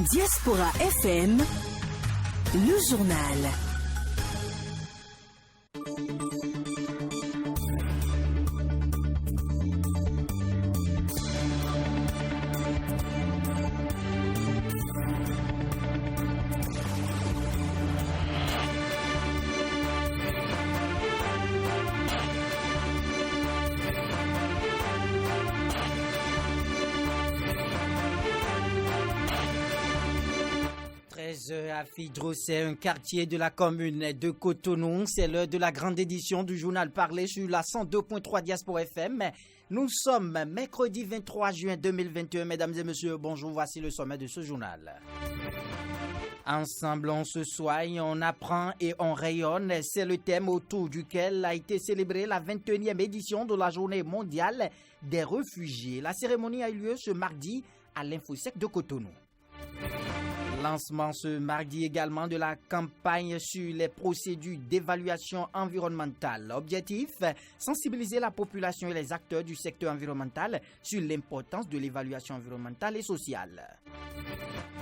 Diaspora FM, le journal. À Fidro, c'est un quartier de la commune de Cotonou. C'est l'heure de la grande édition du journal parlé sur la 102.3 Diaspora FM. Nous sommes mercredi 23 juin 2021. Mesdames et messieurs, bonjour. Voici le sommet de ce journal. Ensemble, on se soigne, on apprend et on rayonne. C'est le thème autour duquel a été célébrée la 21e édition de la Journée mondiale des réfugiés. La cérémonie a eu lieu ce mardi à l'Infosec de Cotonou. Lancement ce mardi également de la campagne sur les procédures d'évaluation environnementale. Objectif, sensibiliser la population et les acteurs du secteur environnemental sur l'importance de l'évaluation environnementale et sociale.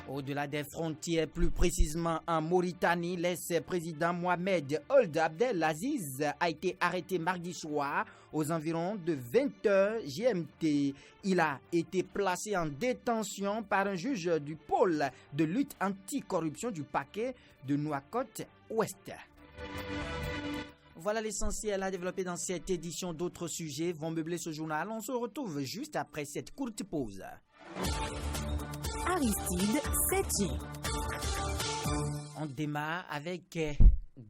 Au-delà des frontières, plus précisément en Mauritanie, l'ex-président Mohamed Ould Abdel Aziz a été arrêté mardi soir aux environs de 20h GMT. Il a été placé en détention par un juge du pôle de lutte anticorruption du parquet de Nouakchott-Ouest. Voilà l'essentiel à développer dans cette édition. D'autres sujets vont meubler ce journal. On se retrouve juste après cette courte pause. Aristide Setchi. On démarre avec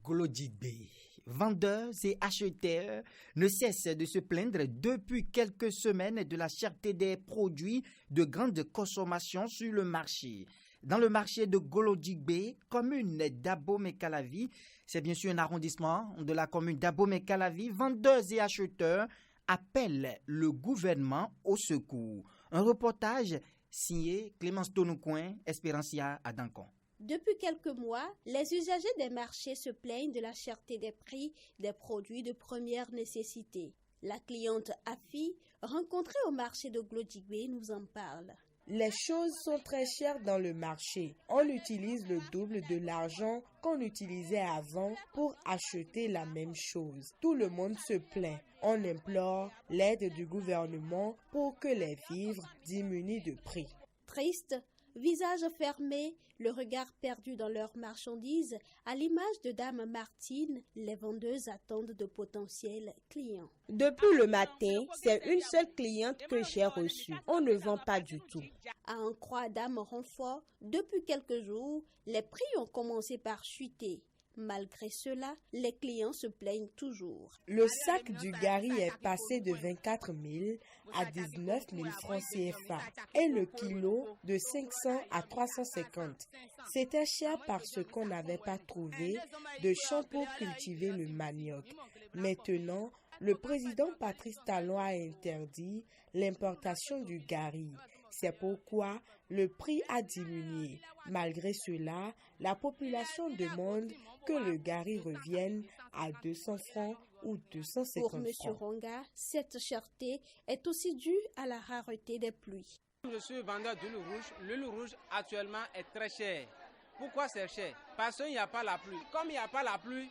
Glodjigbe. Vendeurs et acheteurs ne cessent de se plaindre depuis quelques semaines de la cherté des produits de grande consommation sur le marché. Dans le marché de Glodjigbe, commune d'Abomey-Calavi, c'est bien sûr un arrondissement de la commune d'Abomey-Calavi, vendeurs et acheteurs appellent le gouvernement au secours. Un reportage signé Clémence Tonoucoin, Espérancia à Dancon. Depuis quelques mois, les usagers des marchés se plaignent de la cherté des prix des produits de première nécessité. La cliente Afi, rencontrée au marché de Glodjigbe, nous en parle. Les choses sont très chères dans le marché. On utilise le double de l'argent qu'on utilisait avant pour acheter la même chose. Tout le monde se plaint. On implore l'aide du gouvernement pour que les vivres diminuent de prix. Triste, visage fermé, le regard perdu dans leurs marchandises, à l'image de Dame Martine, les vendeuses attendent de potentiels clients. Depuis le matin, c'est une seule cliente que j'ai reçue. On ne vend pas du tout. À en croire Dame Renfort, depuis quelques jours, les prix ont commencé par chuter. Malgré cela, les clients se plaignent toujours. Le sac du gari est passé de 24 000 à 19 000 francs CFA et le kilo de 500 à 350. C'était cher parce qu'on n'avait pas trouvé de champ pour cultiver le manioc. Maintenant, le président Patrice Talon a interdit l'importation du gari. C'est pourquoi le prix a diminué. Malgré cela, la population demande que le gari revienne à 200 francs ou 250 Pour francs. M. Ronga, cette cherté est aussi due à la rareté des pluies. Je suis vendeur d'huile rouge. L'huile rouge actuellement est très chère. Pourquoi c'est cher? Parce qu'il n'y a pas la pluie. Comme il n'y a pas la pluie,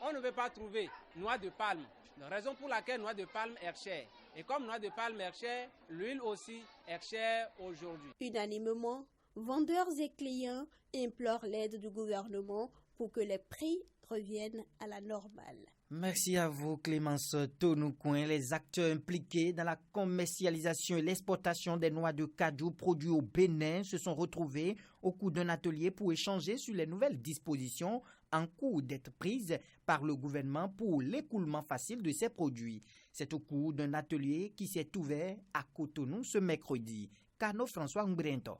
on ne peut pas trouver noix de palme. La raison pour laquelle noix de palme est chère. Et comme noix de palme est chère, l'huile aussi est chère aujourd'hui. Unanimement, vendeurs et clients implorent l'aide du gouvernement pour que les prix reviennent à la normale. Merci à vous Clémence Tonoucoin. Les acteurs impliqués dans la commercialisation et l'exportation des noix de cajou produits au Bénin se sont retrouvés au cours d'un atelier pour échanger sur les nouvelles dispositions en cours d'être prises par le gouvernement pour l'écoulement facile de ces produits. C'est au cours d'un atelier qui s'est ouvert à Cotonou ce mercredi. Carnot François Mbrento.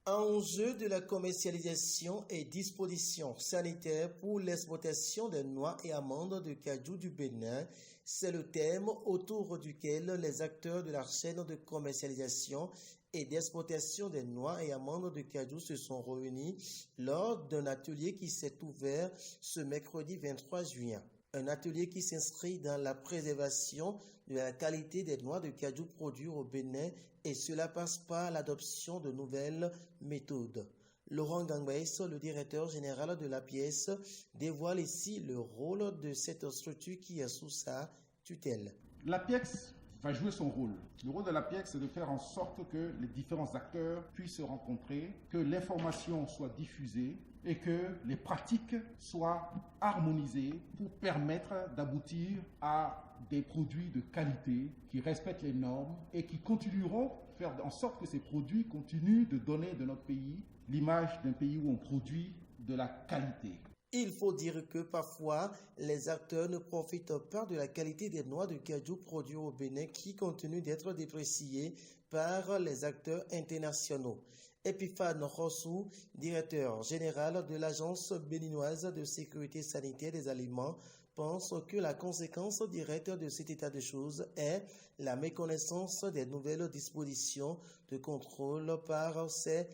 Enjeu de la commercialisation et dispositions sanitaires pour l'exportation des noix et amandes de cajou du Bénin, c'est le thème autour duquel les acteurs de la chaîne de commercialisation et d'exportation des noix et amandes de cajou se sont réunis lors d'un atelier qui s'est ouvert ce mercredi 23 juin. Un atelier qui s'inscrit dans la préservation de la qualité des noix de cajou produits au Bénin et cela passe par l'adoption de nouvelles méthodes. Laurent Gangbaïs, le directeur général de la pièce, dévoile ici le rôle de cette structure qui est sous sa tutelle. La pièce va jouer son rôle. Le rôle de la pièce, c'est de faire en sorte que les différents acteurs puissent se rencontrer, que l'information soit diffusée et que les pratiques soient harmonisées pour permettre d'aboutir à des produits de qualité qui respectent les normes et qui continueront à faire en sorte que ces produits continuent de donner de notre pays l'image d'un pays où on produit de la qualité. Il faut dire que parfois, les acteurs ne profitent pas de la qualité des noix de cajou produits au Bénin qui continuent d'être dépréciées par les acteurs internationaux. Epiphane Rossou, directeur général de l'Agence béninoise de sécurité sanitaire des aliments, pense que la conséquence directe de cet état de choses est la méconnaissance des nouvelles dispositions de contrôle par ces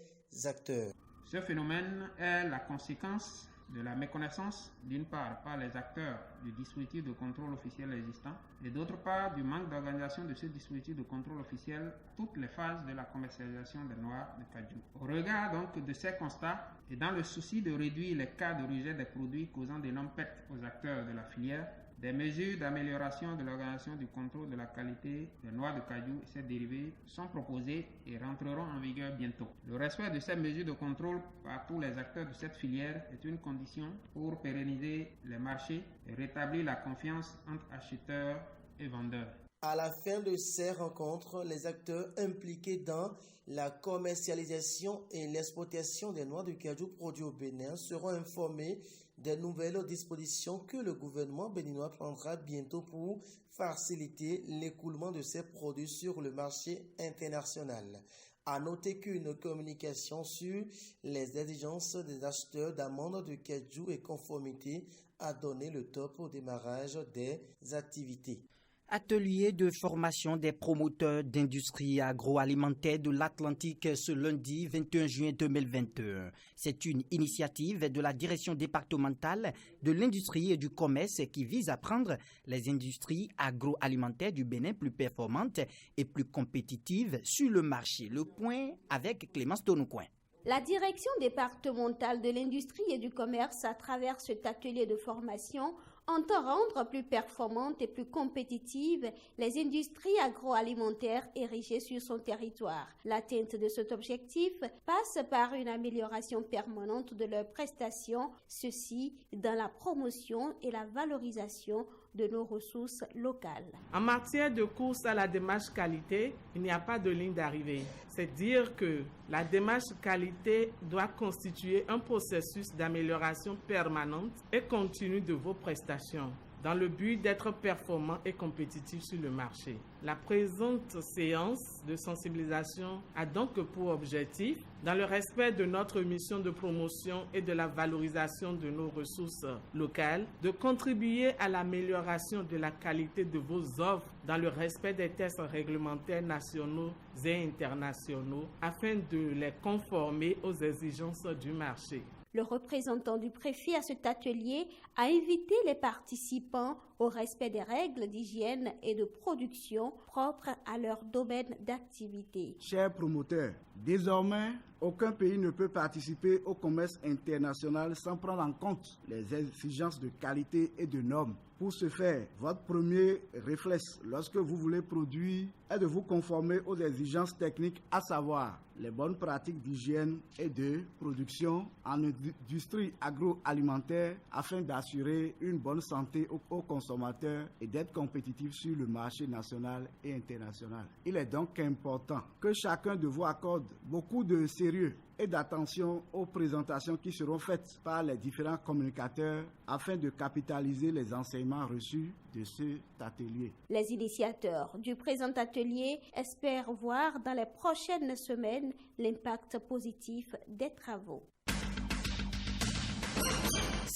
acteurs. Ce phénomène est la conséquence de la méconnaissance, d'une part, par les acteurs du dispositif de contrôle officiel existant et d'autre part, du manque d'organisation de ce dispositif de contrôle officiel toutes les phases de la commercialisation des noix de cajou. Au regard donc de ces constats et dans le souci de réduire les cas de rejet des produits causant d'énormes pertes aux acteurs de la filière, des mesures d'amélioration de l'organisation du contrôle de la qualité des noix de cajou et ses dérivés sont proposées et rentreront en vigueur bientôt. Le respect de ces mesures de contrôle par tous les acteurs de cette filière est une condition pour pérenniser les marchés et rétablir la confiance entre acheteurs et vendeurs. À la fin de ces rencontres, les acteurs impliqués dans la commercialisation et l'exploitation des noix de cajou produits au Bénin seront informés des nouvelles dispositions que le gouvernement béninois prendra bientôt pour faciliter l'écoulement de ces produits sur le marché international. À noter qu'une communication sur les exigences des acheteurs d'amandes de cajou et conformité a donné le top au démarrage des activités. Atelier de formation des promoteurs d'industrie agroalimentaire de l'Atlantique ce lundi 21 juin 2021. C'est une initiative de la direction départementale de l'industrie et du commerce qui vise à rendre les industries agroalimentaires du Bénin plus performantes et plus compétitives sur le marché. Le point avec Clémence Tonoucoin. La direction départementale de l'industrie et du commerce, à travers cet atelier de formation, entend rendre plus performantes et plus compétitives les industries agroalimentaires érigées sur son territoire. L'atteinte de cet objectif passe par une amélioration permanente de leurs prestations, ceci dans la promotion et la valorisation de nos ressources locales. En matière de course à la démarche qualité, il n'y a pas de ligne d'arrivée. C'est dire que la démarche qualité doit constituer un processus d'amélioration permanente et continue de vos prestations, dans le but d'être performant et compétitif sur le marché. La présente séance de sensibilisation a donc pour objectif, dans le respect de notre mission de promotion et de la valorisation de nos ressources locales, de contribuer à l'amélioration de la qualité de vos offres dans le respect des tests réglementaires nationaux et internationaux afin de les conformer aux exigences du marché. Le représentant du préfet à cet atelier a invité les participants au respect des règles d'hygiène et de production propres à leur domaine d'activité. Chers promoteurs, désormais, aucun pays ne peut participer au commerce international sans prendre en compte les exigences de qualité et de normes. Pour ce faire, votre premier réflexe lorsque vous voulez produire est de vous conformer aux exigences techniques, à savoir les bonnes pratiques d'hygiène et de production en industrie agroalimentaire afin d'assurer une bonne santé aux consommateurs et d'être compétitif sur le marché national et international. Il est donc important que chacun de vous accorde beaucoup de sérieux et d'attention aux présentations qui seront faites par les différents communicateurs afin de capitaliser les enseignements reçus de cet atelier. Les initiateurs du présent atelier espèrent voir dans les prochaines semaines l'impact positif des travaux.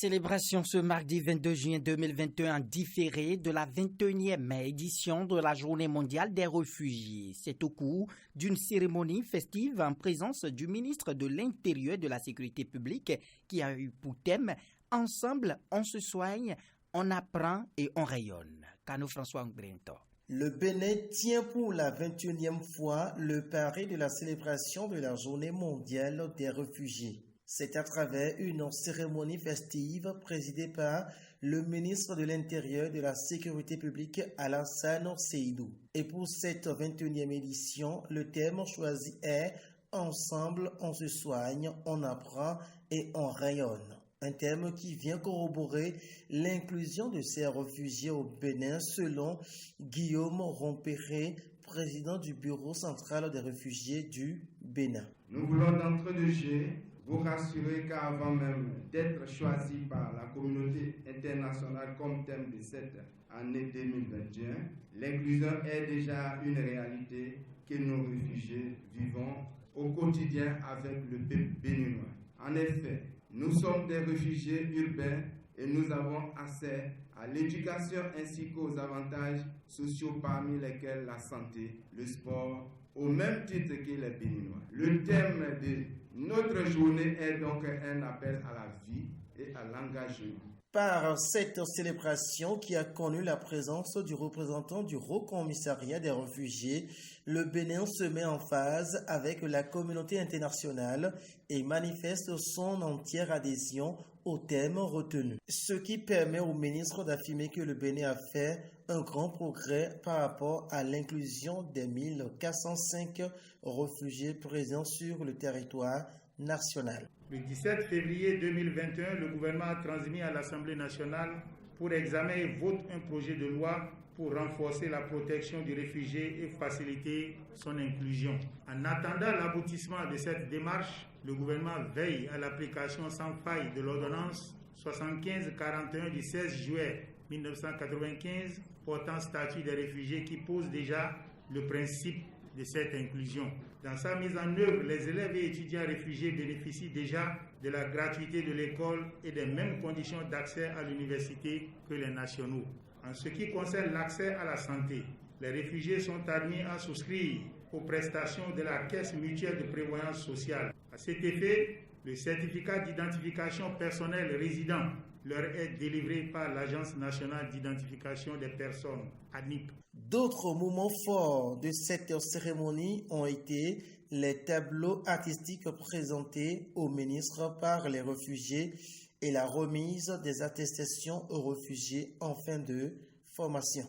Célébration ce mardi 22 juin 2021 différé de la 21e édition de la Journée mondiale des réfugiés. C'est au cours d'une cérémonie festive en présence du ministre de l'Intérieur et de la Sécurité publique qui a eu pour thème « Ensemble, on se soigne, on apprend et on rayonne. Cano François Ngbrento. Le Bénin tient pour la 21e fois le pari de la célébration de la Journée mondiale des réfugiés. C'est à travers une cérémonie festive présidée par le ministre de l'Intérieur et de la Sécurité publique Alassane Seydou. Et pour cette 21e édition, le thème choisi est « Ensemble, on se soigne, on apprend et on rayonne ». Un thème qui vient corroborer l'inclusion de ces réfugiés au Bénin selon Guillaume Rompéré, président du Bureau central des réfugiés du Bénin. Nous voulons d'entrée de jeu vous rassurer qu'avant même d'être choisi par la communauté internationale comme thème de cette année 2021, l'inclusion est déjà une réalité que nos réfugiés vivons au quotidien avec le peuple béninois. En effet, nous sommes des réfugiés urbains et nous avons accès à l'éducation ainsi qu'aux avantages sociaux parmi lesquels la santé, le sport, au même titre que les Béninois. Le thème de notre journée est donc un appel à la vie et à l'engagement. Par cette célébration qui a connu la présence du représentant du Haut Commissariat des réfugiés, le Bénin se met en phase avec la communauté internationale et manifeste son entière adhésion au thème retenu. Ce qui permet au ministre d'affirmer que le Bénin a fait un grand progrès par rapport à l'inclusion des 1405 réfugiés présents sur le territoire national. Le 17 février 2021, le gouvernement a transmis à l'Assemblée nationale pour examen et vote un projet de loi pour renforcer la protection du réfugié et faciliter son inclusion. En attendant l'aboutissement de cette démarche, le gouvernement veille à l'application sans faille de l'ordonnance 7541 du 16 juillet 1995 portant statut des réfugiés qui pose déjà le principe de cette inclusion. Dans sa mise en œuvre, les élèves et étudiants réfugiés bénéficient déjà de la gratuité de l'école et des mêmes conditions d'accès à l'université que les nationaux. En ce qui concerne l'accès à la santé, les réfugiés sont admis à souscrire aux prestations de la Caisse mutuelle de prévoyance sociale. À cet effet, le certificat d'identification personnelle résident leur est délivré par l'Agence nationale d'identification des personnes, ANIP. D'autres moments forts de cette cérémonie ont été les tableaux artistiques présentés au ministre par les réfugiés et la remise des attestations aux réfugiés en fin de formation.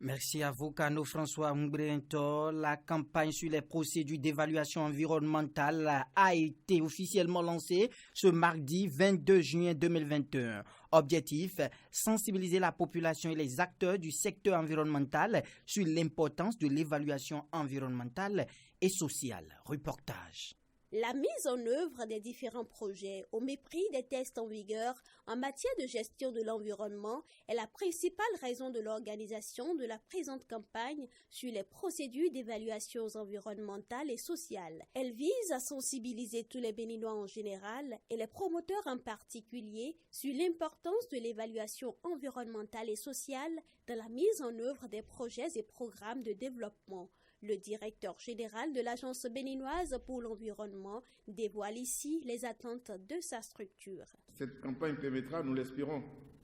Merci à vous, Cano François Ngbrento. La campagne sur les procédures d'évaluation environnementale a été officiellement lancée ce mardi 22 juin 2021. Objectif, sensibiliser la population et les acteurs du secteur environnemental sur l'importance de l'évaluation environnementale et sociale. Reportage. La mise en œuvre des différents projets au mépris des tests en vigueur en matière de gestion de l'environnement est la principale raison de l'organisation de la présente campagne sur les procédures d'évaluation environnementale et sociale. Elle vise à sensibiliser tous les Béninois en général et les promoteurs en particulier sur l'importance de l'évaluation environnementale et sociale dans la mise en œuvre des projets et programmes de développement. Le directeur général de l'Agence béninoise pour l'environnement dévoile ici les attentes de sa structure. Cette campagne permettra, nous l'espérons,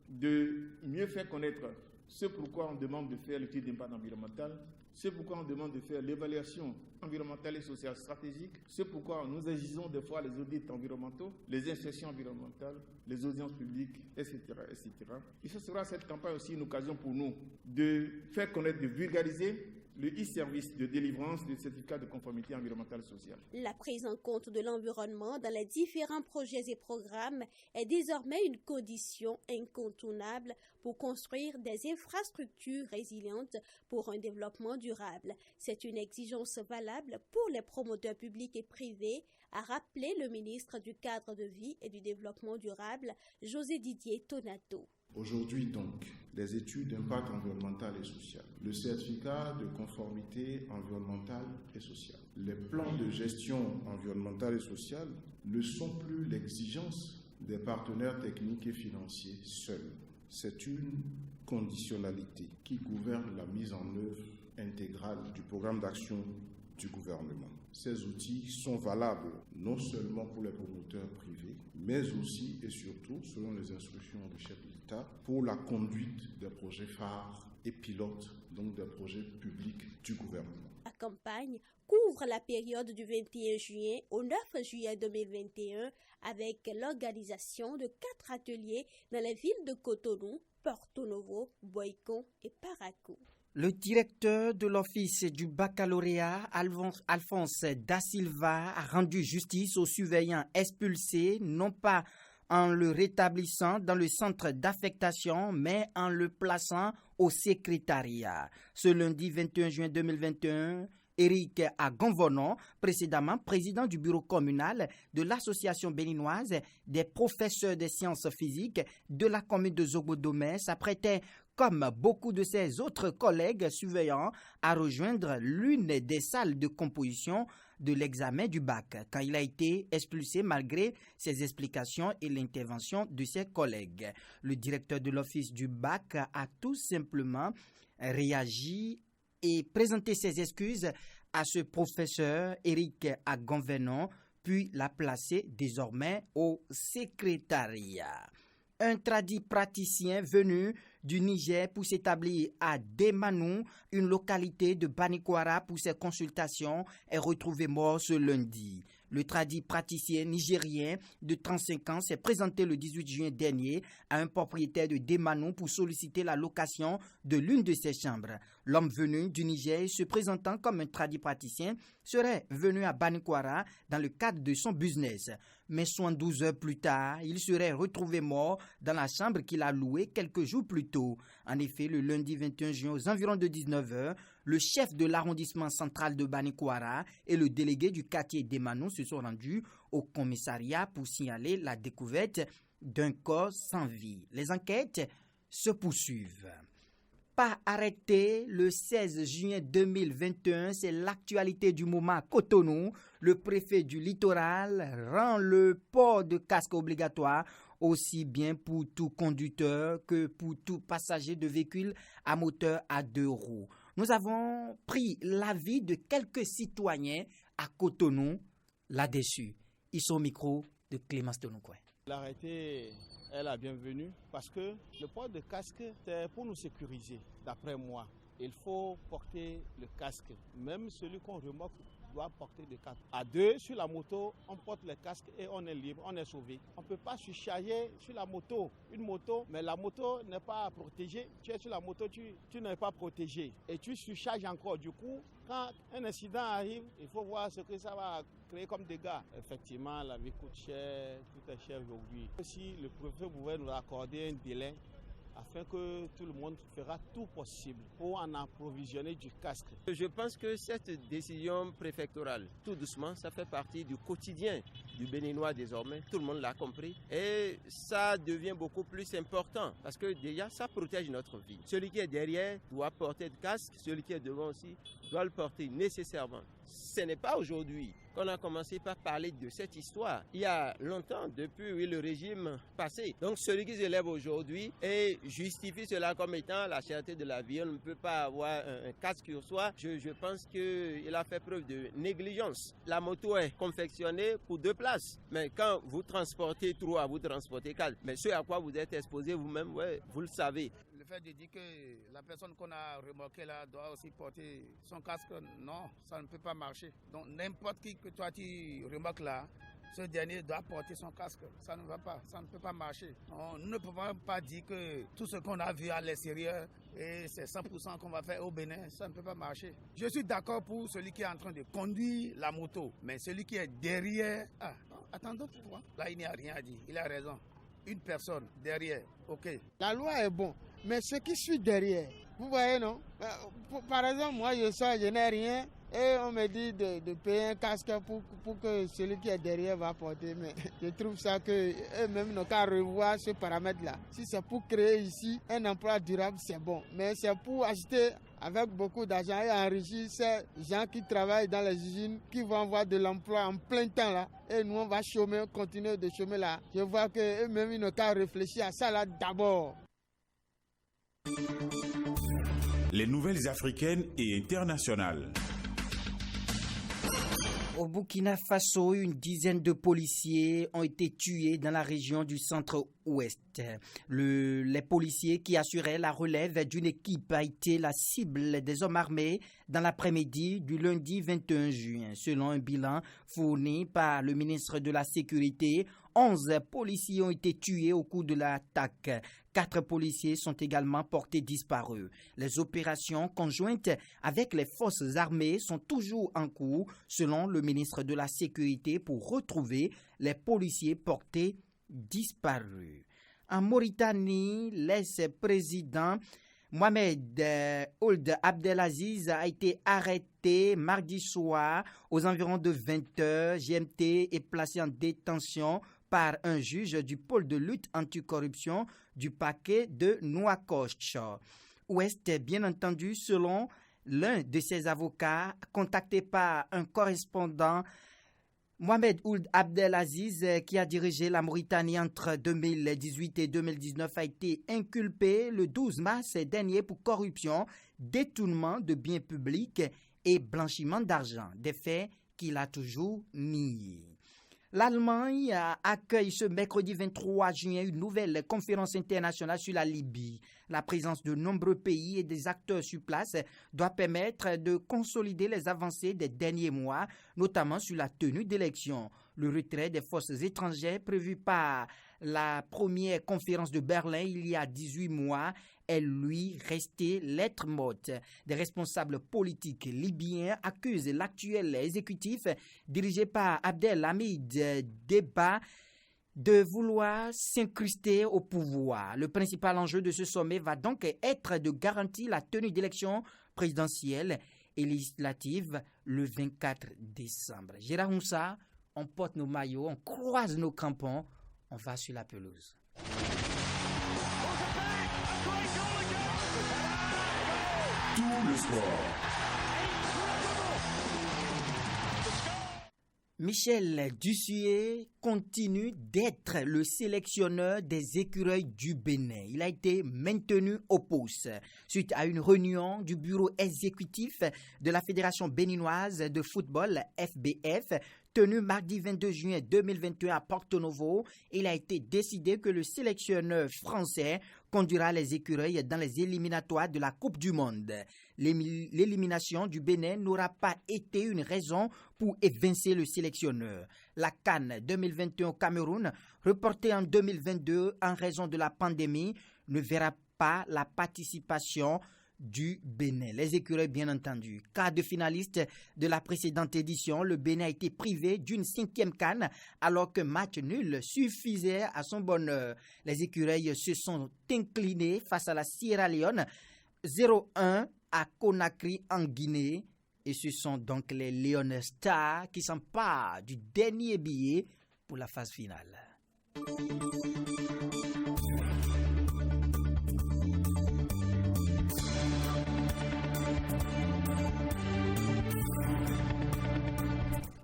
de mieux faire connaître ce pourquoi on demande de faire l'étude d'impact environnemental, ce pourquoi on demande de faire l'évaluation environnementale et sociale stratégique, ce pourquoi nous exigons des fois les audits environnementaux, les inspections environnementales, les audiences publiques, etc., etc. Et ce sera cette campagne aussi une occasion pour nous de faire connaître, de vulgariser le e-service de délivrance du certificat de conformité environnementale et sociale. La prise en compte de l'environnement dans les différents projets et programmes est désormais une condition incontournable pour construire des infrastructures résilientes pour un développement durable. C'est une exigence valable pour les promoteurs publics et privés, a rappelé le ministre du Cadre de vie et du Développement durable, José Didier Tonato. Aujourd'hui donc, les études d'impact environnemental et social, le certificat de conformité environnementale et sociale, les plans de gestion environnementale et sociale ne sont plus l'exigence des partenaires techniques et financiers seuls. C'est une conditionnalité qui gouverne la mise en œuvre intégrale du programme d'action du gouvernement. Ces outils sont valables non seulement pour les promoteurs privés, mais aussi et surtout, selon les instructions du chef de l'État, pour la conduite des projets phares et pilotes, donc des projets publics du gouvernement. La campagne couvre la période du 21 juillet au 9 juillet 2021 avec l'organisation de 4 ateliers dans les villes de Cotonou, Porto Novo, Boikon et Parakou. Le directeur de l'Office du baccalauréat, Alphonse Da Silva, a rendu justice aux surveillants expulsés, non pas en le rétablissant dans le centre d'affectation, mais en le plaçant au secrétariat. Ce lundi 21 juin 2021, Éric Agonvonon, précédemment président du bureau communal de l'association béninoise des professeurs des sciences physiques de la commune de Zogbo-Domé, s'apprêtait, comme beaucoup de ses autres collègues surveillants, à rejoindre l'une des salles de composition de l'examen du bac, quand il a été expulsé malgré ses explications et l'intervention de ses collègues. Le directeur de l'office du bac a tout simplement réagi et présenté ses excuses à ce professeur Éric Agonvenon, puis l'a placé désormais au secrétariat. Un tradit praticien venu du Niger pour s'établir à Demanou, une localité de Banikwara, pour ses consultations, est retrouvé mort ce lundi. Le tradit praticien nigérien de 35 ans s'est présenté le 18 juin dernier à un propriétaire de Demanou pour solliciter la location de l'une de ses chambres. L'homme venu du Niger, se présentant comme un tradit praticien, serait venu à Banikwara dans le cadre de son business. Mais 72 heures plus tard, il serait retrouvé mort dans la chambre qu'il a louée quelques jours plus tôt. En effet, le lundi 21 juin aux environs de 19 heures, le chef de l'arrondissement central de Banikwara et le délégué du quartier Demanou se sont rendus au commissariat pour signaler la découverte d'un corps sans vie. Les enquêtes se poursuivent. Pas arrêté le 16 juin 2021, c'est l'actualité du moment à Cotonou. Le préfet du littoral rend le port de casque obligatoire aussi bien pour tout conducteur que pour tout passager de véhicule à moteur à 2 roues. Nous avons pris l'avis de quelques citoyens à Cotonou là-dessus. Ils sont au micro de Clémence Tonoukouen. L'arrêté est la bienvenue parce que le port de casque, c'est pour nous sécuriser, d'après moi. Il faut porter le casque, même celui qu'on remorque doit porter le casque. À 2, sur la moto, on porte le casque et on est libre, on est sauvé. On ne peut pas surcharger sur la moto, une moto, mais la moto n'est pas protégée. Tu es sur la moto, tu n'es pas protégé et tu surcharges encore. Du coup, quand un incident arrive, il faut voir ce que ça va créer comme dégâts. Effectivement, la vie coûte cher, tout est cher aujourd'hui. Si le préfet pouvait nous accorder un délai, afin que tout le monde fera tout possible pour en approvisionner du casque. Je pense que cette décision préfectorale, tout doucement, ça fait partie du quotidien du Béninois désormais. Tout le monde l'a compris. Et ça devient beaucoup plus important parce que déjà, ça protège notre vie. Celui qui est derrière doit porter le casque, celui qui est devant aussi doit le porter nécessairement. Ce n'est pas aujourd'hui qu'on a commencé par parler de cette histoire. Il y a longtemps, depuis le régime passé. Donc celui qui se lève aujourd'hui et justifie cela comme étant la cherté de la vie, on ne peut pas avoir un casque sur soi. Je pense qu'il a fait preuve de négligence. La moto est confectionnée pour 2 places. Mais quand vous transportez 3, vous transportez 4. Mais ce à quoi vous êtes exposé vous-même, ouais, vous le savez. Le fait de dire que la personne qu'on a remorquée là doit aussi porter son casque, non, ça ne peut pas marcher. Donc n'importe qui que toi tu remorques là, ce dernier doit porter son casque. Ça ne va pas, ça ne peut pas marcher. Nous ne pouvons pas dire que tout ce qu'on a vu à l'extérieur, et c'est 100% qu'on va faire au Bénin, ça ne peut pas marcher. Je suis d'accord pour celui qui est en train de conduire la moto, mais celui qui est derrière, attendons pour voir. Là, il n'y a rien à dire, il a raison. Une personne derrière, ok. La loi est bonne, mais ce qui suit derrière, vous voyez non? Par exemple, moi je n'ai rien et on me dit de payer un casque pour que celui qui est derrière va porter. Mais je trouve ça que eux-mêmes n'ont qu'à revoir ce paramètre-là. Si c'est pour créer ici un emploi durable, c'est bon. Mais c'est pour acheter avec beaucoup d'argent et enrichir ces gens qui travaillent dans les usines, qui vont avoir de l'emploi en plein temps là. Et nous, on va chômer, continuer de chômer là. Je vois qu'eux-mêmes, ils n'ont qu'à réfléchir à ça là d'abord. Les nouvelles africaines et internationales. Au Burkina Faso, une dizaine de policiers ont été tués dans la région du centre-ouest. Les policiers qui assuraient la relève d'une équipe a été la cible des hommes armés dans l'après-midi du lundi 21 juin. Selon un bilan fourni par le ministre de la Sécurité, 11 policiers ont été tués au cours de l'attaque. 4 policiers sont également portés disparus. Les opérations conjointes avec les forces armées sont toujours en cours, selon le ministre de la Sécurité, pour retrouver les policiers portés disparus. En Mauritanie, l'ex-président Mohamed Ould Abdelaziz a été arrêté mardi soir aux environs de 20h GMT et placé en détention par un juge du pôle de lutte anticorruption du parquet de Nouakchott. Ouest, bien entendu, selon l'un de ses avocats, contacté par un correspondant, Mohamed Ould Abdelaziz, qui a dirigé la Mauritanie entre 2018 et 2019, a été inculpé le 12 mars dernier pour corruption, détournement de biens publics et blanchiment d'argent, des faits qu'il a toujours niés. L'Allemagne accueille ce mercredi 23 juin une nouvelle conférence internationale sur la Libye. La présence de nombreux pays et des acteurs sur place doit permettre de consolider les avancées des derniers mois, notamment sur la tenue d'élections. Le retrait des forces étrangères prévu par la première conférence de Berlin il y a 18 mois est lui resté lettre morte. Des responsables politiques libyens accusent l'actuel exécutif dirigé par Abdelhamid Deba de vouloir s'incruster au pouvoir. Le principal enjeu de ce sommet va donc être de garantir la tenue d'élections présidentielles et législatives le 24 décembre. Gérard Moussa, on porte nos maillots, on croise nos crampons, on va sur la pelouse. Tout le sport. Michel Dussuyer continue d'être le sélectionneur des écureuils du Bénin. Il a été maintenu au poste suite à une réunion du bureau exécutif de la Fédération béninoise de football FBF tenue mardi 22 juin 2021 à Porto Novo. Il a été décidé que le sélectionneur français conduira les écureuils dans les éliminatoires de la Coupe du Monde. L'élimination du Bénin n'aura pas été une raison pour évincer le sélectionneur. La CAN 2021 au Cameroun, reportée en 2022 en raison de la pandémie, ne verra pas la participation du Bénin. Les écureuils, bien entendu. Quart de finaliste de la précédente édition, le Bénin a été privé d'une 5e CAN alors que match nul suffisait à son bonheur. Les écureuils se sont inclinés face à la Sierra Leone 0-1 à Conakry en Guinée. Et ce sont donc les Leone Stars qui s'emparent du dernier billet pour la phase finale.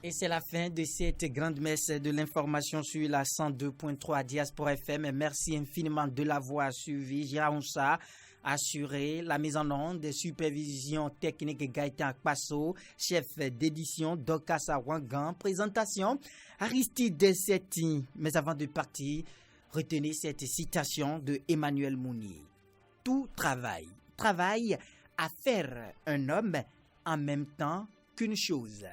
Et c'est la fin de cette grande messe de l'information sur la 102.3 Diaspora FM. Merci infiniment de l'avoir suivi. Gérard Moussa assuré la mise en onde de supervision technique Gaëtan Akpasso, chef d'édition Dokassa Wangan, présentation Aristide Setti. Mais avant de partir, retenez cette citation de Emmanuel Mounier. Tout travail à faire un homme en même temps qu'une chose.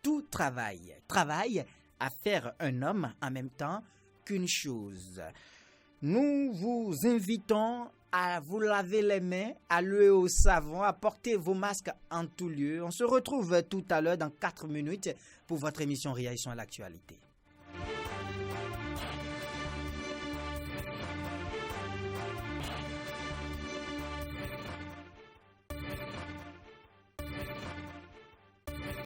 Tout travail à faire un homme en même temps qu'une chose. Nous vous invitons à vous laver les mains à l'eau et au savon, à porter vos masques en tout lieu. On se retrouve tout à l'heure dans 4 minutes pour votre émission Réaction à l'actualité.